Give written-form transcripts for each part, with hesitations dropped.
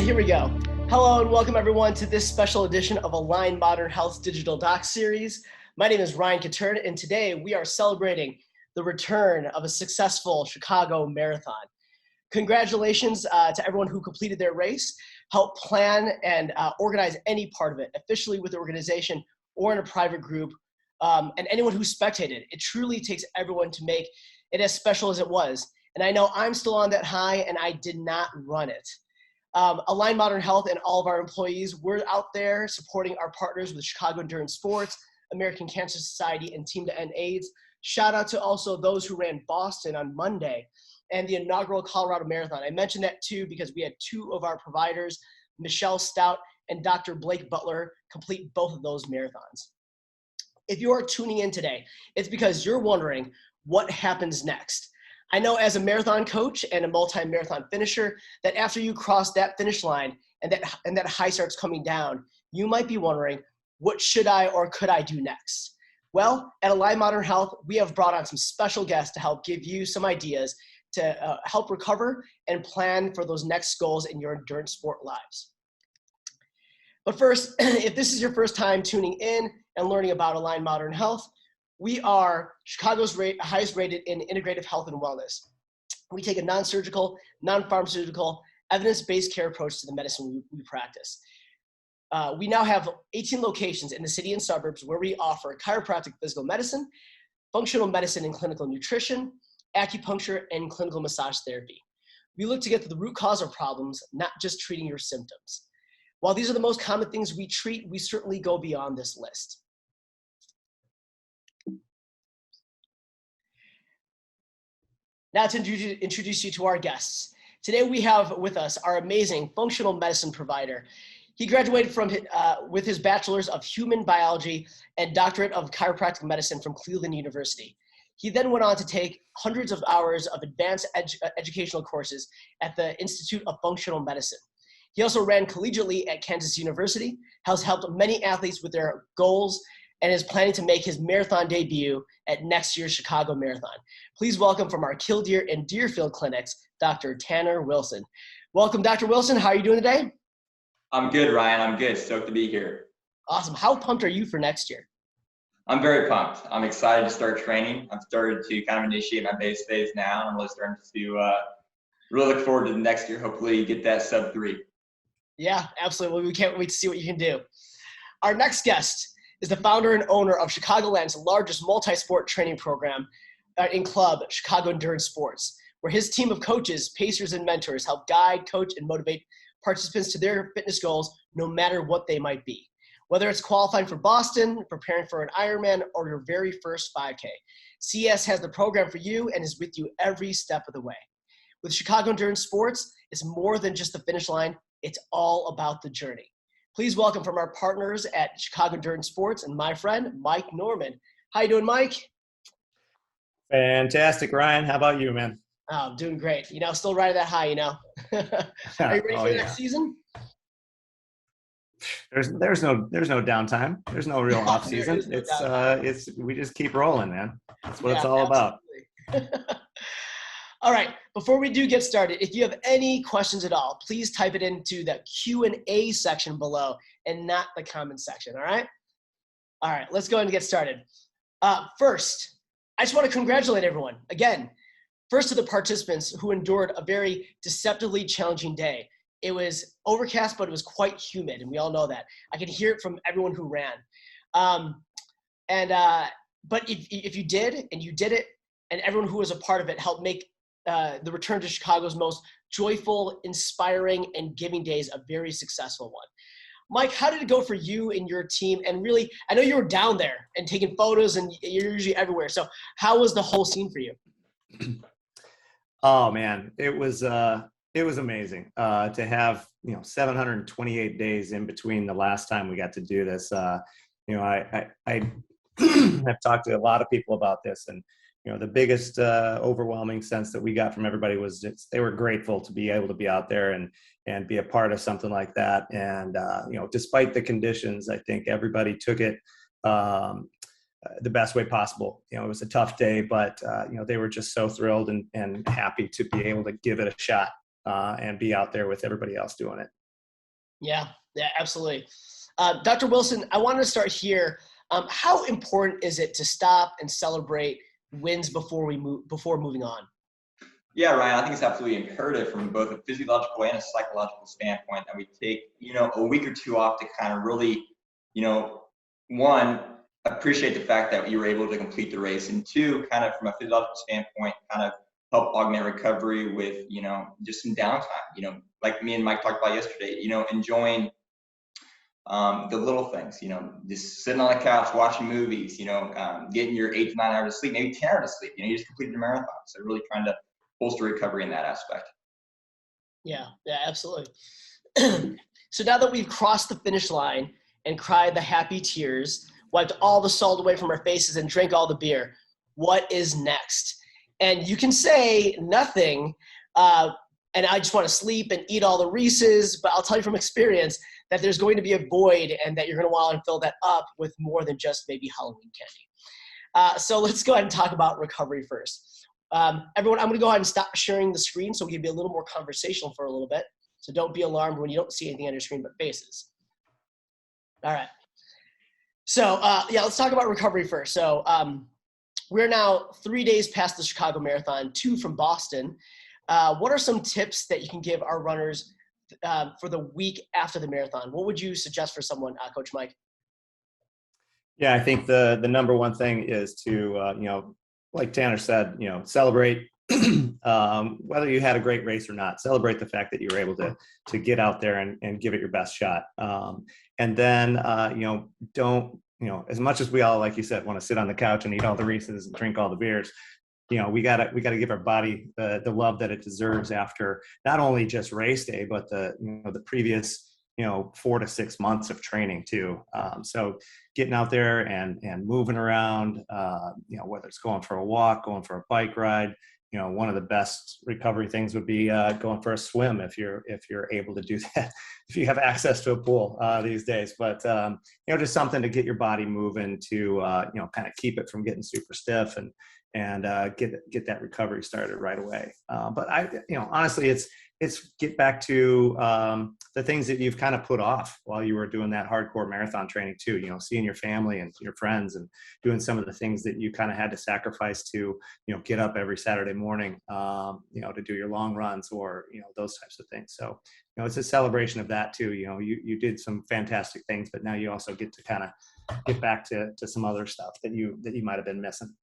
Here we go. Hello and welcome everyone to this special edition of Align Modern Health's Digital Doc Series. My name is Ryan Catern, and today we are celebrating the return of a successful Chicago Marathon. Congratulations to everyone who completed their race, helped plan and organize any part of it, officially with the organization or in a private group, and anyone who spectated. It truly takes everyone to make it as special as it was. And I know I'm still on that high, and I did not run it. Align Modern Health and all of our employees, we're out there supporting our partners with Chicago Endurance Sports, American Cancer Society, and Team to End AIDS. Shout out to also those who ran Boston on Monday and the inaugural Colorado Marathon. I mentioned that too because we had two of our providers, Michelle Stout and Dr. Blake Butler, complete both of those marathons. If you are tuning in today, it's because you're wondering what happens next. I know as a marathon coach and a multi-marathon finisher that after you cross that finish line and that high starts coming down, you might be wondering, what should I or could I do next? Well, at Align Modern Health, we have brought on some special guests to help give you some ideas to help recover and plan for those next goals in your endurance sport lives. But first, if this is your first time tuning in and learning about Align Modern Health, we are Chicago's highest rated in integrative health and wellness. We take a non-surgical, non-pharmaceutical, evidence-based care approach to the medicine we practice. We now have 18 locations in the city and suburbs where we offer chiropractic physical medicine, functional medicine and clinical nutrition, acupuncture, and clinical massage therapy. We look to get to the root cause of problems, not just treating your symptoms. While these are the most common things we treat, we certainly go beyond this list. Now to introduce you to our guests. Today we have with us our amazing functional medicine provider. He graduated with his bachelor's of human biology and doctorate of chiropractic medicine from Cleveland University. He then went on to take hundreds of hours of advanced educational courses at the Institute of Functional Medicine. He also ran collegiately at Kansas University, has helped many athletes with their goals, and is planning to make his marathon debut at next year's Chicago Marathon. Please welcome from our Killdeer and Deerfield clinics, Dr. Tanner Wilson. Welcome, Dr. Wilson. How are you doing today? I'm good, Ryan. I'm good. Stoked to be here. Awesome. How pumped are you for next year? I'm very pumped. I'm excited to start training. I've started to kind of initiate my base phase now, and I'm really starting to really look forward to the next year. Hopefully get that sub 3. Yeah, absolutely. We can't wait to see what you can do. Our next guest is the founder and owner of Chicagoland's largest multi-sport training program in club, Chicago Endurance Sports, where his team of coaches, pacers, and mentors help guide, coach, and motivate participants to their fitness goals, no matter what they might be. Whether it's qualifying for Boston, preparing for an Ironman, or your very first 5K, CS has the program for you and is with you every step of the way. With Chicago Endurance Sports, it's more than just the finish line. It's all about the journey. Please welcome from our partners at Chicago Endurance Sports and my friend, Mike Norman. How you doing, Mike? Fantastic, Ryan. How about you, man? Oh, I'm doing great. Still riding that high, Are you ready for the next season? There's no downtime. There's no real off season. We just keep rolling, man. That's what it's all about. All right. Before we do get started, if you have any questions at all, please type it into the Q&A section below and not the comment section. All right. All right. Let's go ahead and get started. First, I just want to congratulate everyone again. First, to the participants who endured a very deceptively challenging day. It was overcast, but it was quite humid, and we all know that. I could hear it from everyone who ran. But if you did, and you did it, and everyone who was a part of it helped make the return to Chicago's most joyful, inspiring, and giving days a very successful one. Mike, how did it go for you and your team? And really, I know you were down there and taking photos, and you're usually everywhere. So how was the whole scene for you? Oh man, it was amazing to have 728 days in between the last time we got to do this. I have talked to a lot of people about this, and the biggest overwhelming sense that we got from everybody was they were grateful to be able to be out there and be a part of something like that. And despite the conditions, I think everybody took it the best way possible. It was a tough day, but they were just so thrilled and happy to be able to give it a shot and be out there with everybody else doing it. Yeah, yeah, absolutely. Dr. Wilson, I wanted to start here. How important is it to stop and celebrate wins before moving on? Yeah, Ryan, I think it's absolutely imperative from both a physiological and a psychological standpoint that we take, a week or two off to kind of really, you know, one, appreciate the fact that you were able to complete the race, and two, kind of from a physiological standpoint, kind of help augment recovery with, just some downtime, like me and Mike talked about yesterday, enjoying the little things, just sitting on the couch, watching movies, getting your 8 to 9 hours of sleep, maybe 10 hours of sleep, you just completed a marathon. So really trying to bolster recovery in that aspect. Yeah, yeah, absolutely. So now that we've crossed the finish line and cried the happy tears, wiped all the salt away from our faces and drank all the beer, what is next? And you can say nothing, and I just want to sleep and eat all the Reese's, but I'll tell you from experience that there's going to be a void and that you're going to want to fill that up with more than just maybe Halloween candy. So let's go ahead and talk about recovery first. Everyone, I'm going to go ahead and stop sharing the screen so we can be a little more conversational for a little bit. So don't be alarmed when you don't see anything on your screen but faces. All right. So yeah, let's talk about recovery first. So we're now 3 days past the Chicago Marathon, 2 from Boston. What are some tips that you can give our runners for the week after the marathon? What would you suggest for someone, Coach Mike? Yeah, I think the number one thing is to, like Tanner said, celebrate whether you had a great race or not. Celebrate the fact that you were able to get out there and give it your best shot. And then, don't, as much as we all, like you said, want to sit on the couch and eat all the Reese's and drink all the beers, we gotta give our body the love that it deserves after not only just race day, but the previous 4 to 6 months of training too. So getting out there and moving around, whether it's going for a walk, going for a bike ride, one of the best recovery things would be going for a swim if you're able to do that, if you have access to a pool these days. But just something to get your body moving to kind of keep it from getting super stiff and get that recovery started right away. But honestly, it's get back to the things that you've kind of put off while you were doing that hardcore marathon training too, seeing your family and your friends and doing some of the things that you kind of had to sacrifice to, get up every Saturday morning, to do your long runs or, those types of things. So, it's a celebration of that too. You did some fantastic things, but now you also get to kind of get back to some other stuff that you might've been missing.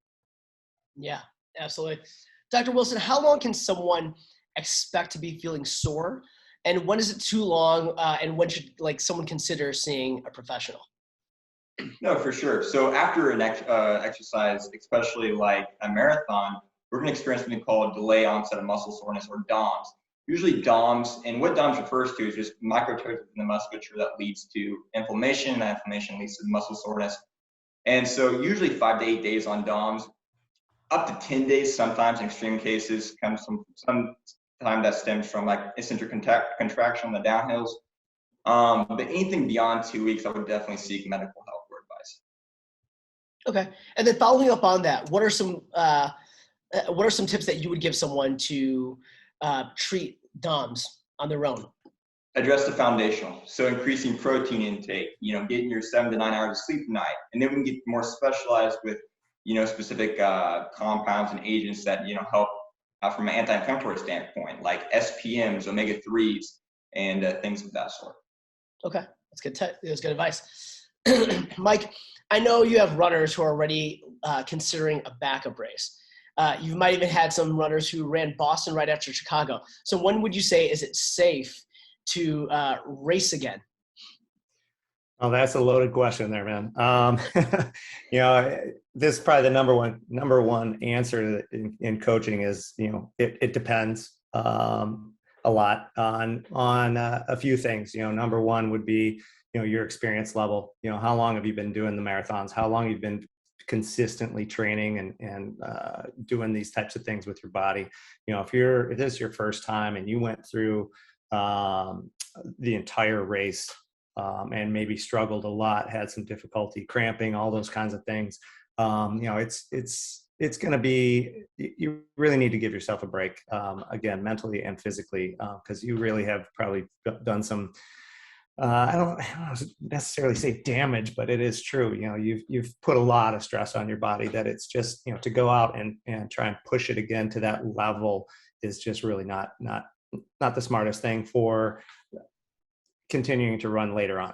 Yeah, absolutely. Dr. Wilson, how long can someone expect to be feeling sore? And when is it too long? And when should someone consider seeing a professional? No, for sure. So after an exercise, especially like a marathon, we're going to experience something called delay onset of muscle soreness, or DOMS. Usually DOMS, and what DOMS refers to is just microtears in the musculature that leads to inflammation, and that inflammation leads to muscle soreness. And so usually 5 to 8 days on DOMS, up to 10 days sometimes in extreme cases, comes from some time that stems from like eccentric contraction on the downhills. But anything beyond 2 weeks, I would definitely seek medical help or advice. Okay. And then following up on that, what are some tips that you would give someone to treat DOMS on their own? Address the foundational. So increasing protein intake, getting your 7 to 9 hours of sleep a night. And then we can get more specialized with, specific compounds and agents that, help from an anti-inflammatory standpoint, like SPMs, omega-3s, and things of that sort. Okay, that's good. That's good advice. Mike, I know you have runners who are already considering a backup race. You might even had some runners who ran Boston right after Chicago. So when would you say is it safe to race again? Oh, that's a loaded question there, man. This is probably the number one answer in coaching is, it depends a lot on a few things. Number one would be, your experience level. How long have you been doing the marathons? How long have you been consistently training and doing these types of things with your body? If this is your first time and you went through the entire race and maybe struggled a lot, had some difficulty cramping, all those kinds of things, it's going to be, you really need to give yourself a break, again, mentally and physically, because you really have probably done some I don't necessarily say damage, but it is true. You've put a lot of stress on your body that it's just, to go out and try and push it again to that level is just really not the smartest thing for continuing to run later on.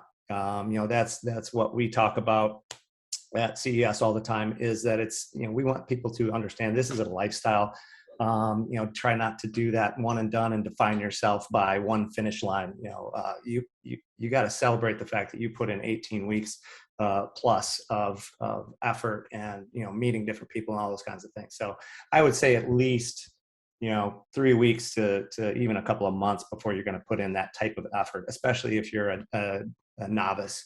That's what we talk about at CES all the time, is that it's, we want people to understand this is a lifestyle. Try not to do that one and done and define yourself by one finish line. You got to celebrate the fact that you put in 18 weeks plus of effort and, meeting different people and all those kinds of things. So I would say at least, 3 weeks to even a couple of months before you're going to put in that type of effort, especially if you're a novice.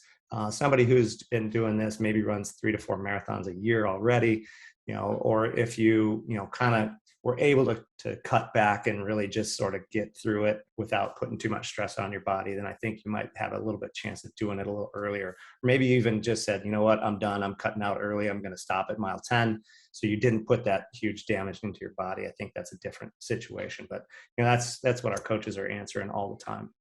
Somebody who's been doing this maybe runs 3 to 4 marathons a year already, or if you, kind of were able to cut back and really just sort of get through it without putting too much stress on your body, then I think you might have a little bit chance of doing it a little earlier. Or maybe you even just said, you know what, I'm done. I'm cutting out early. I'm going to stop at mile 10. So you didn't put that huge damage into your body. I think that's a different situation, but that's what our coaches are answering all the time.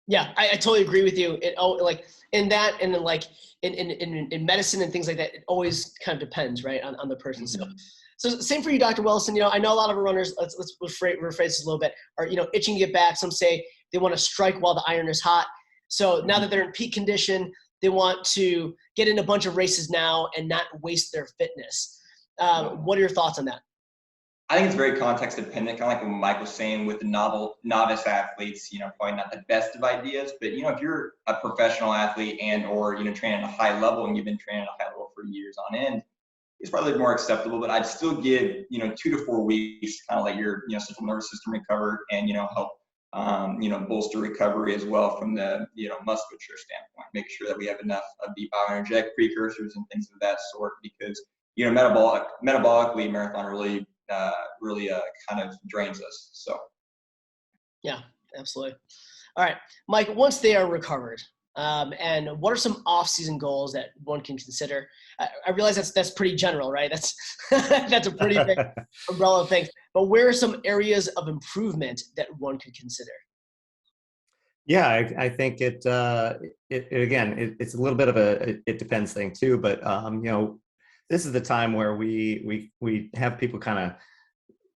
Yeah, I totally agree with you. Like in that, and then like in medicine and things like that, it always kind of depends, right, on the person. Mm-hmm. So same for you, Dr. Wilson. I know a lot of our runners, let's rephrase this a little bit, are itching to get back. Some say they want to strike while the iron is hot. So now that they're in peak condition, they want to get in a bunch of races now and not waste their fitness. What are your thoughts on that? I think it's very context dependent, kind of like what Mike was saying with the novice athletes, probably not the best of ideas, but, if you're a professional athlete and, or, training at a high level and you've been training at a high level for years on end, it's probably more acceptable, but I'd still give, 2 to 4 weeks, kind of let your, central nervous system recover and, help, bolster recovery as well from the, musculature standpoint, make sure that we have enough of the bioenergetic precursors and things of that sort, because, metabolically marathon really kind of drains us. So. Yeah, absolutely. All right, Mike, once they are recovered, and what are some off-season goals that one can consider? I realize that's pretty general, right? That's that's a pretty big umbrella of things. But where are some areas of improvement that one could consider? Yeah, I think it's a little bit of it depends thing too, but this is the time where we have people kind of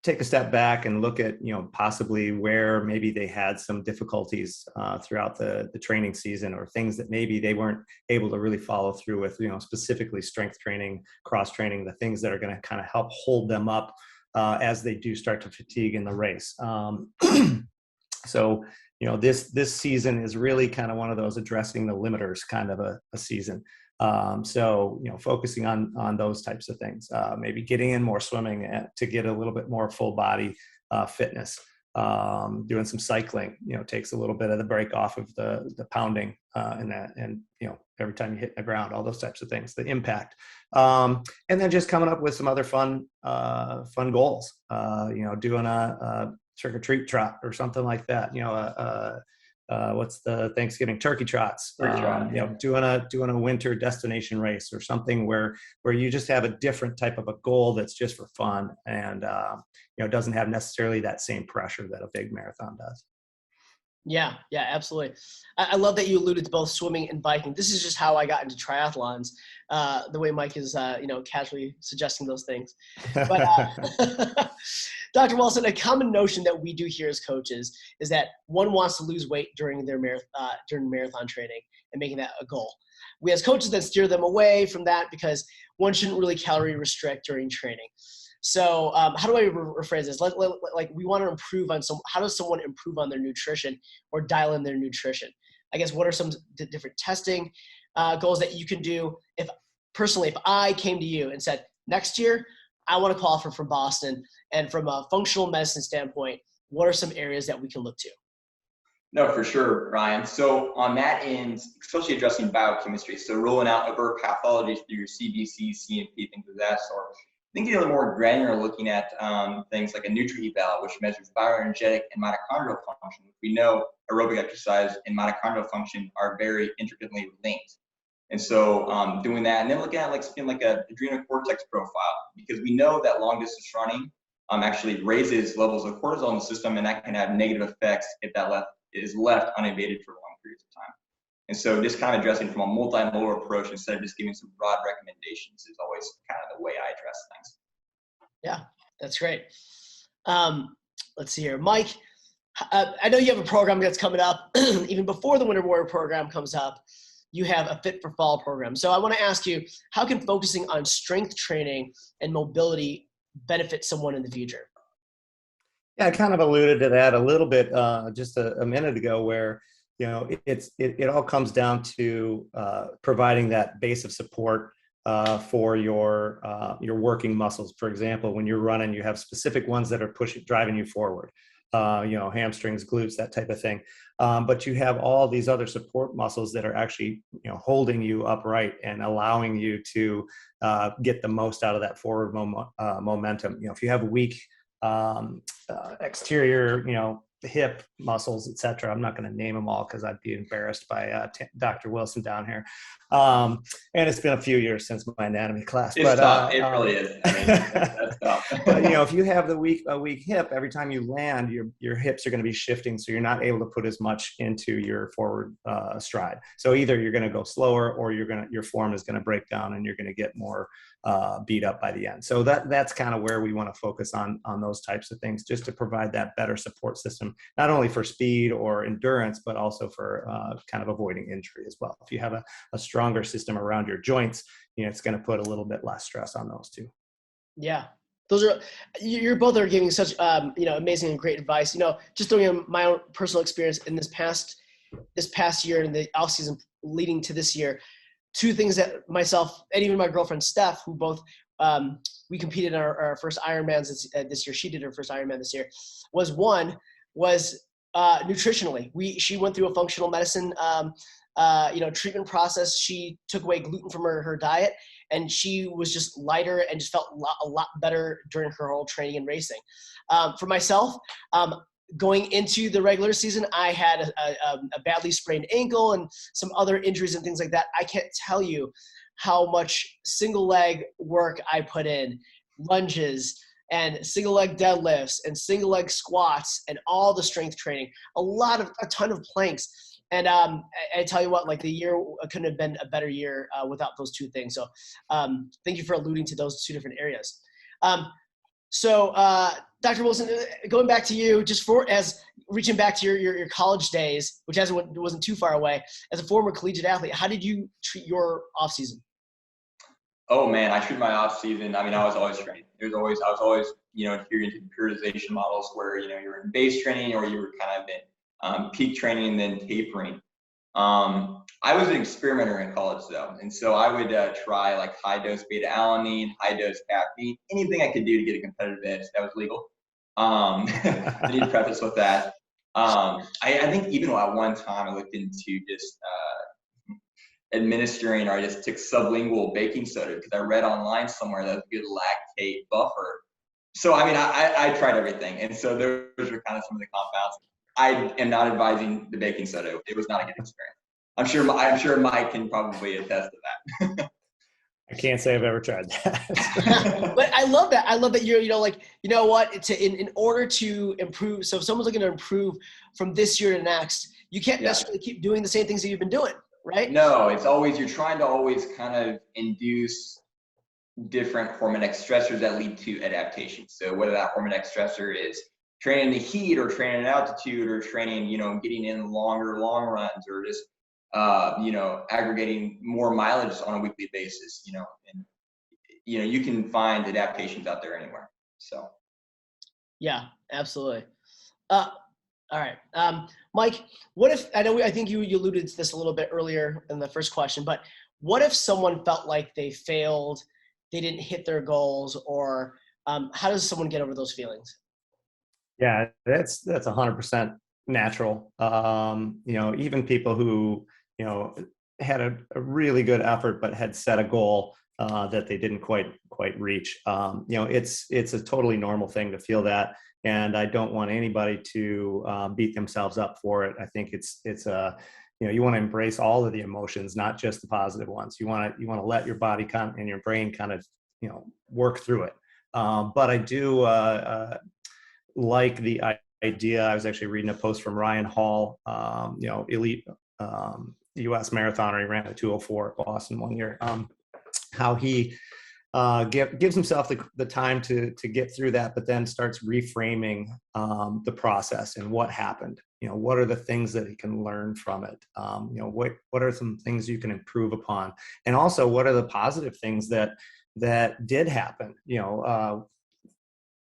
take a step back and look at, possibly where maybe they had some difficulties throughout the training season, or things that maybe they weren't able to really follow through with, specifically strength training, cross training, the things that are going to kind of help hold them up as they do start to fatigue in the race. So, this season is really kind of one of those addressing the limiters kind of a season. So, focusing on those types of things, maybe getting in more swimming to get a little bit more full body fitness, doing some cycling, takes a little bit of the break off of the pounding and every time you hit the ground, all those types of things, the impact. And then just coming up with some other fun goals, doing a trick or treat trot or something like that, what's the Thanksgiving turkey trots, doing a winter destination race or something where you just have a different type of a goal that's just for fun and doesn't have necessarily that same pressure that a big marathon does. Yeah, absolutely. I love that you alluded to both swimming and biking. This is just how I got into triathlons, the way Mike is, casually suggesting those things. But Dr. Wilson, a common notion that we do here as coaches is that one wants to lose weight during their marathon training and making that a goal. We as coaches then steer them away from that because one shouldn't really calorie restrict during training. So how do I rephrase this? Like we want to improve on how does someone improve on their nutrition or dial in their nutrition? I guess what are some different testing goals that you can do? If I came to you and said, next year, I want to qualify for Boston, and from a functional medicine standpoint, what are some areas that we can look to? No, for sure, Ryan. So on that end, especially addressing biochemistry, so rolling out overt pathologies through your CBC, CMP, things of that sort. I think a little more granular, looking at things like a NutriEval, which measures bioenergetic and mitochondrial function. We know aerobic exercise and mitochondrial function are very intricately linked. And so doing that, and then looking at something like a adrenal cortex profile, because we know that long distance running actually raises levels of cortisol in the system, and that can have negative effects if that is left unabated for long periods of time. And so just kind of addressing from a multimodal approach instead of just giving some broad recommendations is always kind of the way I address things. Yeah, that's great. Let's see here. Mike, I know you have a program that's coming up. Even before the Winter Warrior program comes up, you have a Fit for Fall program. So I want to ask you, how can focusing on strength training and mobility benefit someone in the future? Yeah, I kind of alluded to that a little bit just a minute ago, where it all comes down to providing that base of support for your working muscles. For example, when you're running, you have specific ones that are driving you forward. Hamstrings, glutes, that type of thing. But you have all these other support muscles that are actually, holding you upright and allowing you to get the most out of that forward momentum. If you have weak exterior, hip muscles, etc. I'm not going to name them all because I'd be embarrassed by Dr. Wilson down here. And it's been a few years since my anatomy class. It's tough. It really is. I mean, that's tough. But if you have a weak hip, every time you land, your hips are going to be shifting, so you're not able to put as much into your forward stride. So either you're going to go slower, or your form is going to break down, and you're going to get more beat up by the end. So that's kind of where we want to focus on those types of things, just to provide that better support system, not only for speed or endurance, but also for kind of avoiding injury as well. If you have a stronger system around your joints, it's going to put a little bit less stress on those too. Yeah. You're both are giving such, amazing and great advice. Just throwing in my own personal experience in this past year and the off season leading to this year, two things that myself and even my girlfriend Steph, who both we competed in our first Ironmans this year. She did her first Ironman this year. Was nutritionally. She went through a functional medicine treatment process. She took away gluten from her diet, and she was just lighter and just felt a lot better during her whole training and racing. For myself, going into the regular season, I had a badly sprained ankle and some other injuries and things like that. I can't tell you how much single leg work I put in, lunges and single leg deadlifts and single leg squats and all the strength training, a ton of planks. And I tell you what, like, the year couldn't have been a better year without those two things. So thank you for alluding to those two different areas. So Dr. Wilson, going back to you, just reaching back to your college days, which wasn't too far away, as a former collegiate athlete, how did you treat your off season? Oh man, I treated my off season. I mean, I was always training. I was always, adhering to periodization models where, you're in base training, or you were kind of in peak training and then tapering. I was an experimenter in college though. And so I would try like high dose beta alanine, high dose caffeine, anything I could do to get a competitive edge that was legal. I need to preface with that. I think even at one time I looked into just administering, or I just took sublingual baking soda because I read online somewhere that was a good lactate buffer. So, I mean, I tried everything. And so those were kind of some of the compounds. I am not advising the baking soda. It was not a good experience. I'm sure Mike can probably attest to that. I can't say I've ever tried that. But I love that. I love that in order to improve. So if someone's looking to improve from this year to next, you can't necessarily keep doing the same things that you've been doing, right? No, you're trying to always kind of induce different hormonic stressors that lead to adaptation. So whether that hormonic stressor is training in the heat, or training at altitude, or training, getting in long runs, or just, aggregating more mileage on a weekly basis, and, you can find adaptations out there anywhere. So. Yeah, absolutely. All right. Mike, I think you alluded to this a little bit earlier in the first question, but what if someone felt like they failed, they didn't hit their goals, or how does someone get over those feelings? Yeah, that's 100% natural. Even people who, had a really good effort, but had set a goal that they didn't quite reach. It's a totally normal thing to feel that. And I don't want anybody to beat themselves up for it. I think it's you want to embrace all of the emotions, not just the positive ones. You want to let your body and your brain kind of, work through it. But I do like the idea. I was actually reading a post from Ryan Hall, elite U.S. marathoner. He ran a 2:04 at Boston one year. How he gives himself the time to get through that, but then starts reframing the process and what happened. What are the things that he can learn from it? What are some things you can improve upon, and also what are the positive things that did happen?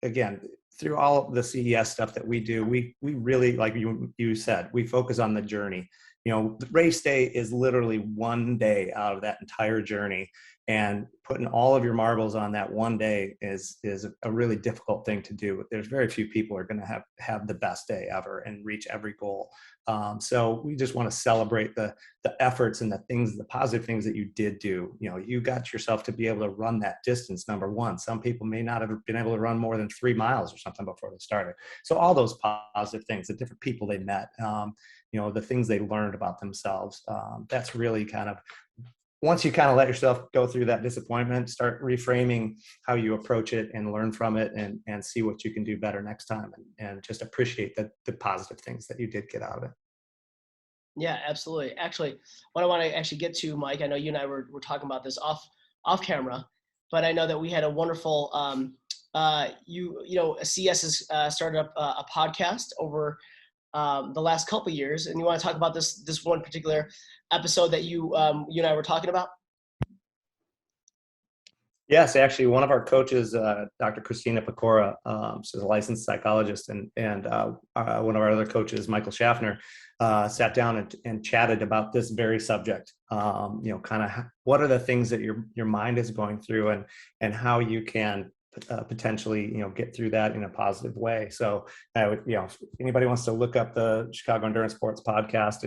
Again, through all of the CES stuff that we do, we really, like you said, we focus on the journey. The race day is literally one day out of that entire journey, and putting all of your marbles on that one day is a really difficult thing to do. There's very few people who are going to have the best day ever and reach every goal. So we just want to celebrate the efforts and the positive things that you did do. You got yourself to be able to run that distance, number one. Some people may not have been able to run more than 3 miles or something before they started. So all those positive things, the different people they met, the things they learned about themselves, that's really kind of, once you kind of let yourself go through that disappointment, start reframing how you approach it and learn from it, and see what you can do better next time, and just appreciate the positive things that you did get out of it. Yeah, absolutely. Actually, what I want to actually get to, Mike, I know you and I were talking about this off camera, but I know that we had a wonderful, CS has started up a podcast over the last couple of years, and you want to talk about this one particular episode that you and I were talking about? Yes, actually, one of our coaches, Dr. Christina Pecora, she's a licensed psychologist, and one of our other coaches, Michael Schaffner, sat down and chatted about this very subject. Kind of what are the things that your mind is going through, and how you can potentially, get through that in a positive way. So I would, if anybody wants to look up the Chicago Endurance Sports podcast,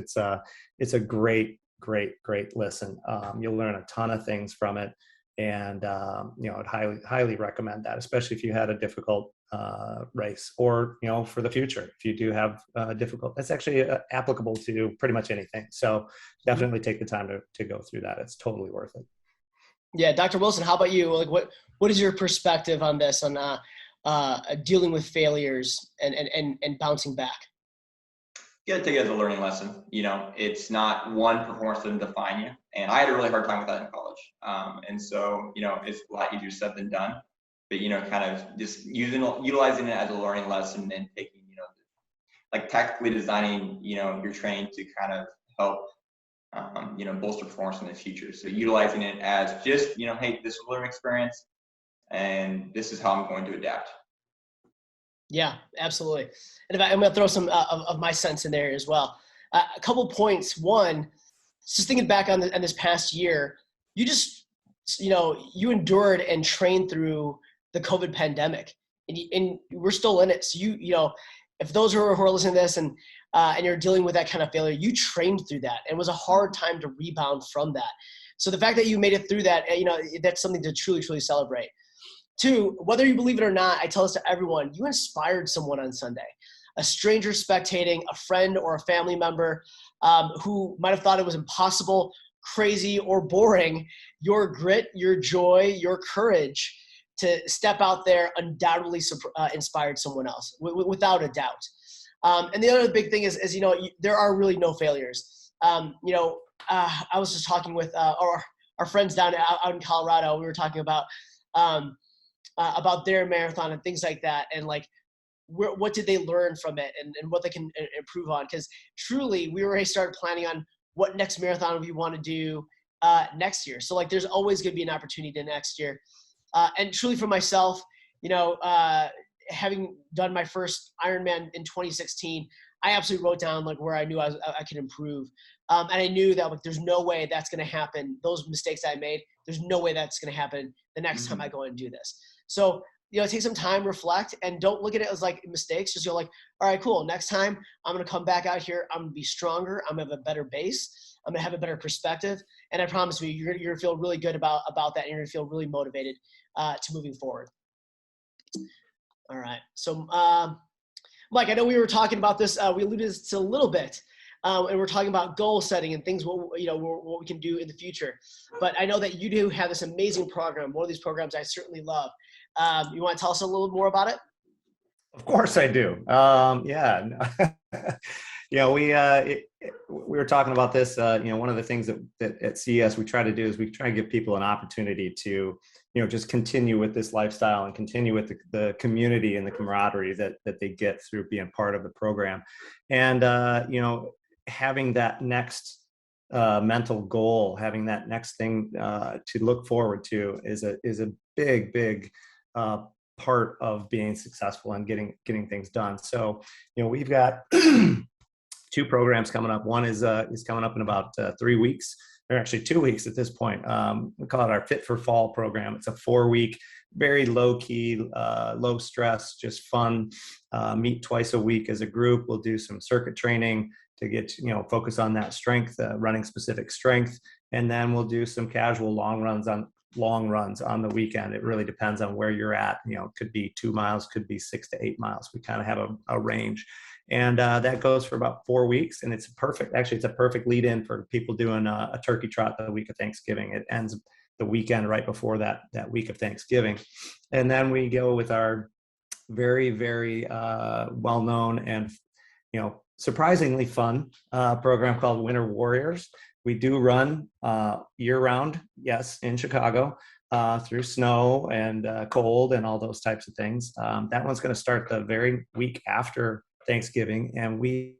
it's a great listen. You'll learn a ton of things from it. And, I'd highly recommend that, especially if you had a difficult race, or, for the future, if you do have difficult, that's actually applicable to pretty much anything. So definitely take the time to go through that. It's totally worth it. Yeah. Dr. Wilson, how about you? Like, what is your perspective on this, on dealing with failures and bouncing back? You gotta take it as a learning lesson. It's not one performance doesn't define you. And I had a really hard time with that in college. And so, it's a lot easier said than done. But, kind of just utilizing it as a learning lesson, and taking, like tactically designing, your training to kind of help, bolster performance in the future. So utilizing it as just, hey, this is a learning experience, and this is how I'm going to adapt. Yeah, absolutely. And I'm going to throw some of my sense in there as well. A couple points. One, just thinking back on this past year, you just, you endured and trained through the COVID pandemic, and we're still in it. So if those who are listening to this and you're dealing with that kind of failure, you trained through that, and it was a hard time to rebound from that. So the fact that you made it through that, that's something to truly, truly celebrate. Two, whether you believe it or not, I tell this to everyone, you inspired someone on Sunday. A stranger spectating, a friend or a family member who might have thought it was impossible, crazy, or boring. Your grit, your joy, your courage to step out there undoubtedly inspired someone else, without a doubt. And the other big thing is there are really no failures. I was just talking with our friends out in Colorado. We were talking about their marathon and things like that, and like what did they learn from it, and what they can improve on, because truly we already started planning on what next marathon we want to do next year. So like there's always going to be an opportunity to next year, and truly for myself, having done my first Ironman in 2016, I absolutely wrote down like where I knew I could improve, and I knew that like there's no way that's going to happen. Those mistakes I made, there's no way that's going to happen the next time I go and do this. So, take some time, reflect, and don't look at it as like mistakes. Just go like, all right, cool. Next time I'm going to come back out here. I'm going to be stronger. I'm going to have a better base. I'm going to have a better perspective. And I promise you, you're going to feel really good about that. And you're going to feel really motivated to moving forward. All right. So, Mike, I know we were talking about this. We alluded to a little bit. And we're talking about goal setting and things, what we can do in the future. But I know that you do have this amazing program. One of these programs I certainly love. You want to tell us a little more about it? Of course I do. Yeah. we were talking about this. One of the things that at CES we try to do is we try to give people an opportunity to, just continue with this lifestyle and continue with the community and the camaraderie that they get through being part of the program. And, having that next mental goal, having that next thing to look forward to is a big part of being successful and getting things done. So, we've got two programs coming up. One is coming up in about 3 weeks, or actually 2 weeks at this point. We call it our Fit for Fall program. It's a 4-week, very low key, low stress, just fun. Meet twice a week as a group. We'll do some circuit training to get, focus on that strength, running specific strength. And then we'll do some casual long runs on the weekend. It really depends on where you're at. It could be 2 miles, could be 6 to 8 miles. We kind of have a range. And that goes for about 4 weeks. And it's a perfect lead in for people doing a turkey trot the week of Thanksgiving. It ends the weekend right before that week of Thanksgiving. And then we go with our very, very well-known and, surprisingly fun program called Winter Warriors. We do run year-round, yes, in Chicago, through snow and cold and all those types of things. That one's going to start the very week after Thanksgiving, and we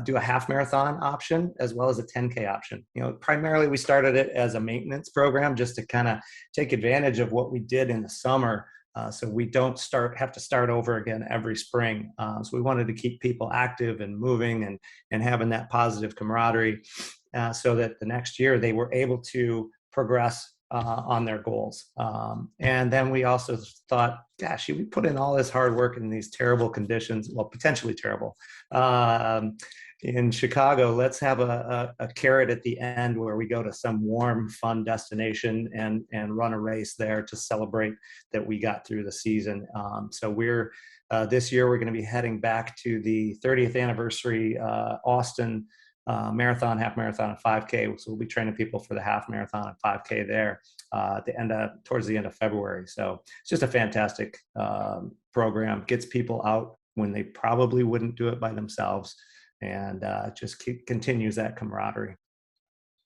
do a half marathon option as well as a 10K option. Primarily we started it as a maintenance program just to kind of take advantage of what we did in the summer. So we don't have to start over again every spring. So we wanted to keep people active and moving and having that positive camaraderie so that the next year they were able to progress on their goals. And then we also thought, gosh, we put in all this hard work in these terrible conditions, well, potentially terrible, in Chicago. Let's have a carrot at the end where we go to some warm, fun destination and run a race there to celebrate that we got through the season. So we're this year we're going to be heading back to the 30th anniversary Austin marathon, half marathon, and 5K. So we'll be training people for the half marathon and 5K there towards the end of February. So it's just a fantastic program. Gets people out when they probably wouldn't do it by themselves, and just continues that camaraderie.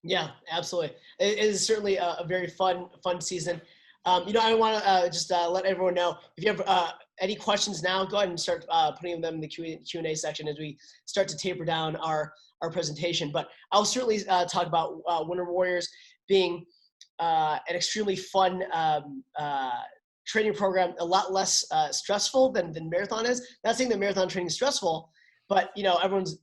Yeah, absolutely. It is certainly a very fun season. I want to just let everyone know, if you have any questions now, go ahead and start putting them in the Q&A section as we start to taper down our presentation. But I'll certainly talk about Winter Warriors being an extremely fun training program, a lot less stressful than marathon is. Not saying that marathon training is stressful, but everyone's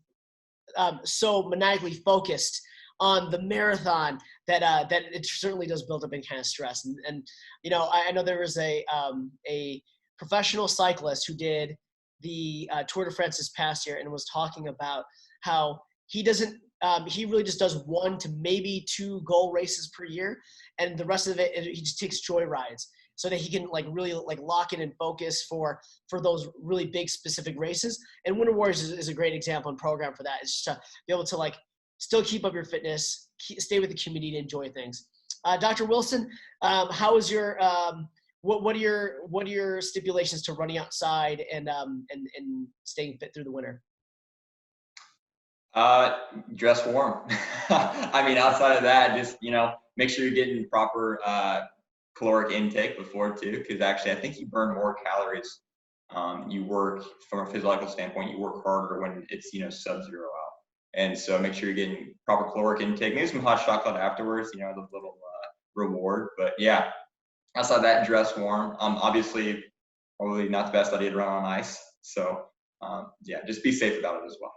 so maniacally focused on the marathon that it certainly does build up in kind of stress. And I know there was a professional cyclist who did the Tour de France this past year and was talking about how he really just does 1 to maybe 2 goal races per year, and the rest of it he just takes joy rides so that he can really lock in and focus for those really big specific races. And Winter Warriors is a great example and program for that. It's just to be able to still keep up your fitness, stay with the community, and enjoy things. Dr. Wilson, how is your what are your stipulations to running outside and staying fit through the winter? Dress warm. I mean, outside of that, just make sure you're getting proper caloric intake before too, because actually I think you burn more calories. You work from a physiological standpoint, you work harder when it's sub-zero out. And so make sure you're getting proper caloric intake. Maybe some hot chocolate afterwards, the little reward. But yeah, outside that, dress warm. Obviously, probably not the best idea to run on ice. So yeah, just be safe about it as well.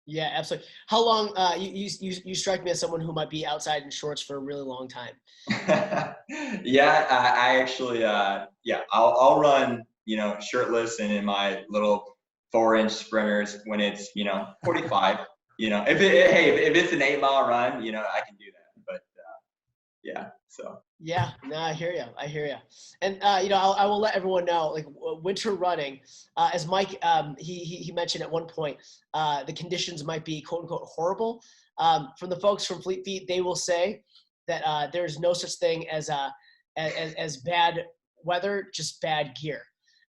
Yeah, absolutely. How long? You strike me as someone who might be outside in shorts for a really long time. Yeah, I actually, I'll run, shirtless and in my little 4-inch sprinters when it's, 45. If it's an 8-mile run, I can do that. But yeah, so. Yeah, no, I hear you. And I will let everyone know, winter running, as Mike he mentioned at one point, the conditions might be quote unquote horrible. From the folks from Fleet Feet, they will say that there's no such thing as bad weather, just bad gear.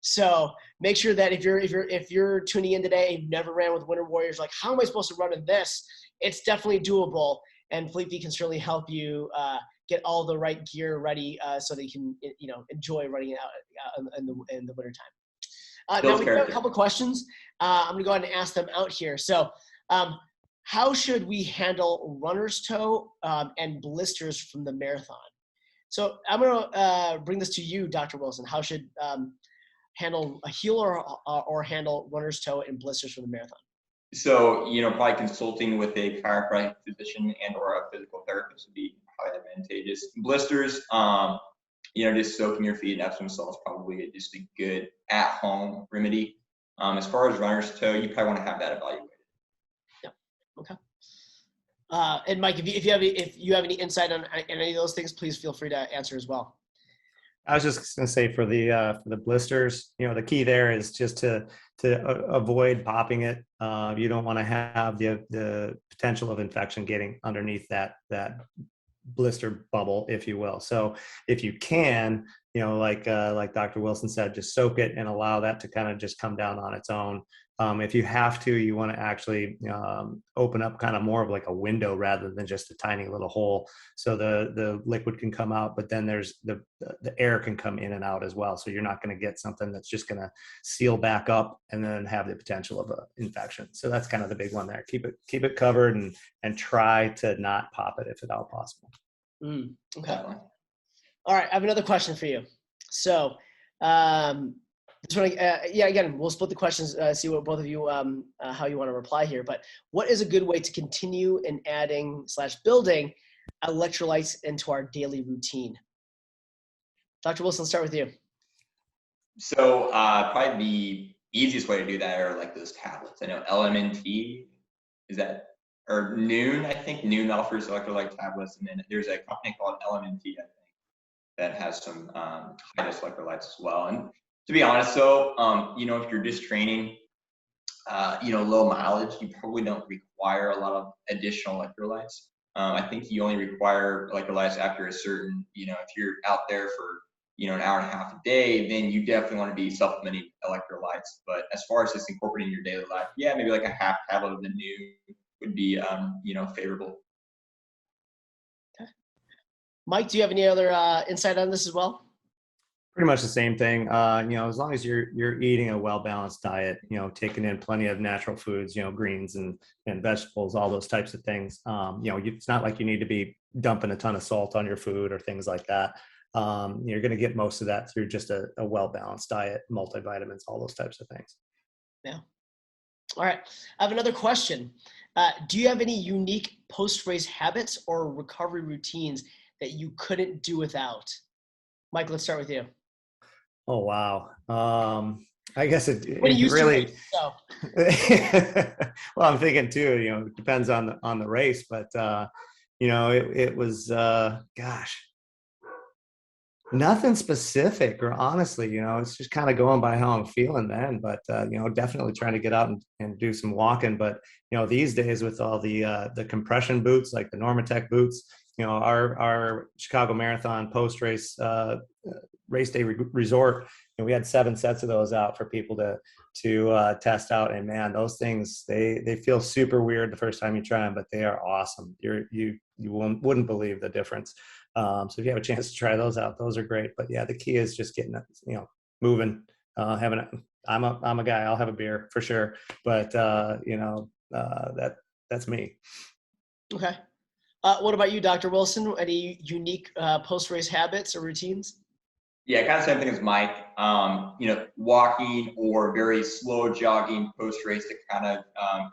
So make sure that if you're tuning in today and you've never ran with Winter Warriors, like, how am I supposed to run in this? It's definitely doable, and Fleet Feet can certainly help you get all the right gear ready so that you can enjoy running it out in the wintertime. Now we have a couple questions. I'm going to go ahead and ask them out here. So how should we handle runner's toe and blisters from the marathon? So I'm going to bring this to you, Dr. Wilson. How should handle a heel or handle runner's toe and blisters from the marathon? So, probably consulting with a chiropractic physician and or a physical therapist would be probably advantageous. Blisters, just soaking your feet in Epsom salt is probably just a good at-home remedy. As far as runner's toe, you probably want to have that evaluated. Yeah. Okay. And Mike, if you have any insight on any of those things, please feel free to answer as well. I was just going to say for the blisters, the key there is just to avoid popping it. You don't want to have the potential of infection getting underneath that blister bubble, if you will. So if you can, like Dr. Wilson said, just soak it and allow that to kind of just come down on its own. If you have to, you want to actually open up kind of more of like a window rather than just a tiny little hole, so the liquid can come out, but then there's the air can come in and out as well. So you're not going to get something that's just going to seal back up and then have the potential of an infection. So that's kind of the big one there. Keep it covered and try to not pop it if at all possible. Okay. All right. I have another question for you. So, this one, again, we'll split the questions, see what both of you, how you want to reply here. But what is a good way to continue in adding / building electrolytes into our daily routine? Dr. Wilson, let's start with you. So probably the easiest way to do that are like those tablets. I know LMNT, or Noon, I think Noon offers electrolyte tablets. And then there's a company called LMNT, I think, that has some high-dose electrolytes as well. And to be honest, though, if you're just training, low mileage, you probably don't require a lot of additional electrolytes. I think you only require electrolytes after a certain, if you're out there for, an hour and a half a day, then you definitely want to be supplementing electrolytes. But as far as just incorporating your daily life, maybe like a half tablet of the New would be, favorable. Okay. Mike, do you have any other insight on this as well? Pretty much the same thing. As long as you're eating a well-balanced diet, taking in plenty of natural foods, greens and vegetables, all those types of things. It's not like you need to be dumping a ton of salt on your food or things like that. You're going to get most of that through just a well-balanced diet, multivitamins, all those types of things. Yeah. All right. I have another question. Do you have any unique post-race habits or recovery routines that you couldn't do without? Mike, let's start with you. Oh, wow. I guess it really, so. Well, I'm thinking too, it depends on the race, but it was, nothing specific, or honestly, it's just kind of going by how I'm feeling then, but definitely trying to get out and do some walking. But these days with all the compression boots, like the Normatec boots, our Chicago Marathon post-race race day resort, we had 7 sets of those out for people to test out. And man, those things, they feel super weird the first time you try them, but they are awesome. You wouldn't believe the difference. So if you have a chance to try those out, those are great. But yeah, the key is just getting, moving, I'm a guy, I'll have a beer for sure. But that's me. Okay. What about you, Dr. Wilson? Any unique post-race habits or routines? Yeah, kind of same thing as Mike. Walking or very slow jogging post-race to kind of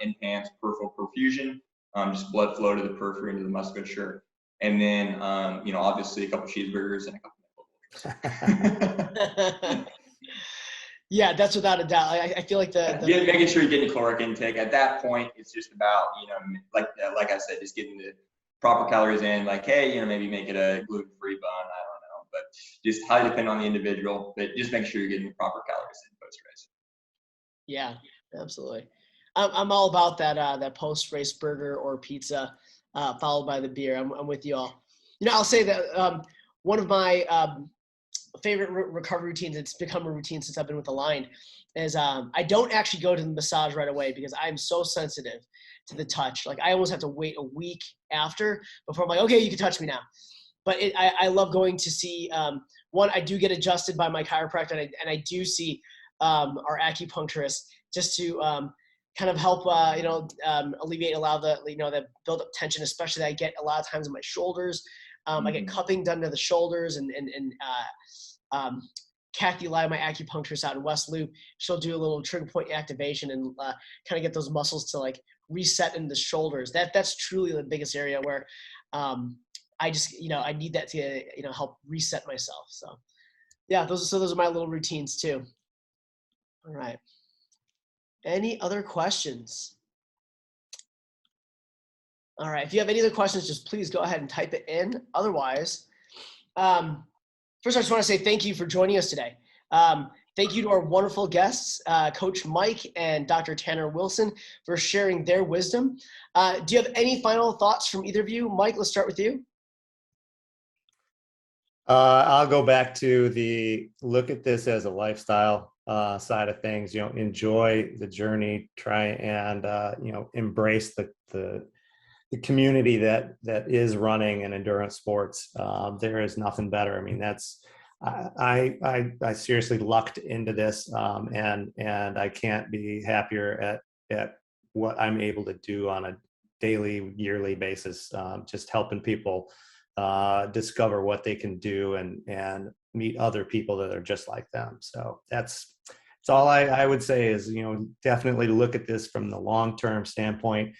enhance peripheral perfusion, just blood flow to the periphery into the musculature. And then, obviously a couple cheeseburgers and a couple. Yeah, that's without a doubt. I feel like making sure you're getting caloric intake. At that point, it's just about, like I said, just getting the proper calories in. Like, hey, maybe make it a gluten-free bun. I don't know, but just highly depend on the individual. But just make sure you're getting the proper calories in post-race. Yeah, absolutely. I'm all about that post-race burger or pizza, followed by the beer. I'm with you all. I'll say that one of my favorite recovery routines, it's become a routine since I've been with Align, is I don't actually go to the massage right away because I'm so sensitive to the touch. Like I almost have to wait a week after before I'm like, okay, you can touch me now. But I love going to see, one, I do get adjusted by my chiropractor, and I do see our acupuncturist just to kind of help, alleviate a lot of the build up tension, especially that I get a lot of times in my shoulders. I get cupping done to the shoulders, and Kathy Lai, my acupuncturist out in West Loop, she'll do a little trigger point activation and kind of get those muscles to like reset in the shoulders. That's truly the biggest area where I just, I need that to, help reset myself. So yeah, those are my little routines too. All right. Any other questions? All right. If you have any other questions, just please go ahead and type it in. Otherwise, first, I just want to say thank you for joining us today. Thank you to our wonderful guests, Coach Mike and Dr. Tanner Wilson, for sharing their wisdom. Do you have any final thoughts from either of you? Mike, let's start with you. I'll go back to look at this as a lifestyle side of things. Enjoy the journey. Try and embrace the community that is running and endurance sports. There is nothing better. I mean, I seriously lucked into this, and I can't be happier at what I'm able to do on a daily, yearly basis. Just helping people discover what they can do and meet other people that are just like them. So that's all I would say is, definitely look at this from the long-term standpoint.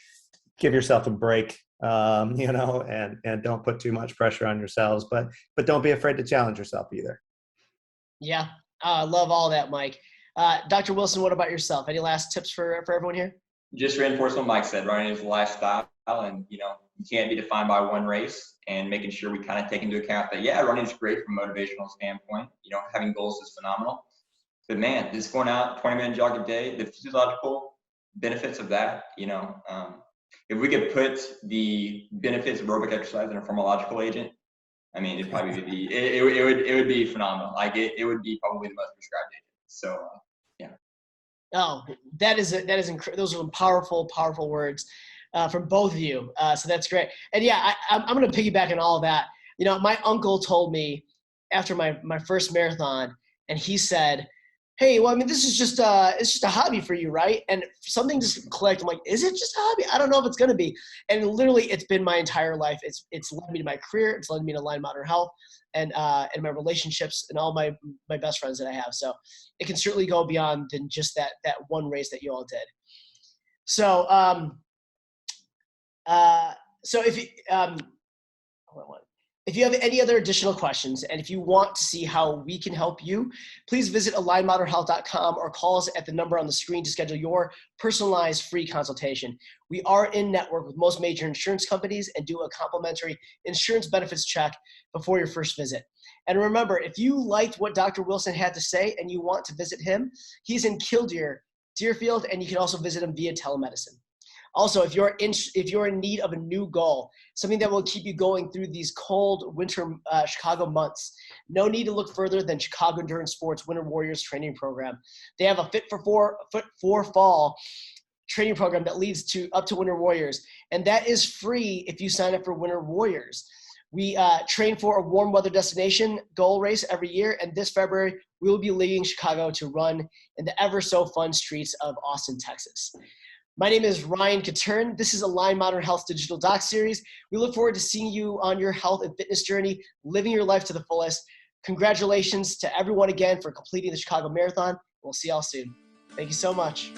Give yourself a break, and don't put too much pressure on yourselves, but don't be afraid to challenge yourself either. Yeah. I love all that, Mike. Dr. Wilson, what about yourself? Any last tips for everyone here? Just reinforce what Mike said. Running is a lifestyle, and you can't be defined by one race. And making sure we kind of take into account that running is great from a motivational standpoint. Having goals is phenomenal. But man, just going out 20-minute jog a day, the physiological benefits of that. If we could put the benefits of aerobic exercise in a pharmacological agent, I mean, it'd probably be it would be phenomenal. Like it would be probably the most prescribed agent. So yeah. Oh, that is incredible. Those are powerful words from both of you. So that's great. And yeah, I'm going to piggyback on all of that. My uncle told me after my first marathon, and he said, "Hey, well, I mean, this is just it's just a hobby for you, right?" And something just clicked. I'm like, "Is it just a hobby? I don't know if it's going to be." And literally, it's been my entire life. It's led me to my career. It's led me to Align Modern Health and my relationships and all my best friends that I have. So it can certainly go beyond than just that one race that you all did. So if you have any other additional questions, and if you want to see how we can help you, please visit alignmodernhealth.com or call us at the number on the screen to schedule your personalized free consultation. We are in network with most major insurance companies and do a complimentary insurance benefits check before your first visit. And remember, if you liked what Dr. Wilson had to say and you want to visit him, he's in Killdeer, Deerfield, and you can also visit him via telemedicine. Also, if you're in need of a new goal, something that will keep you going through these cold winter Chicago months, no need to look further than Chicago Endurance Sports Winter Warriors training program. They have a Fit for Fall training program that leads up to Winter Warriors, and that is free if you sign up for Winter Warriors. We train for a warm weather destination goal race every year, and this February we will be leaving Chicago to run in the ever so fun streets of Austin, Texas. My name is Ryan Catern. This is Align Modern Health Digital Doc Series. We look forward to seeing you on your health and fitness journey, living your life to the fullest. Congratulations to everyone again for completing the Chicago Marathon. We'll see y'all soon. Thank you so much.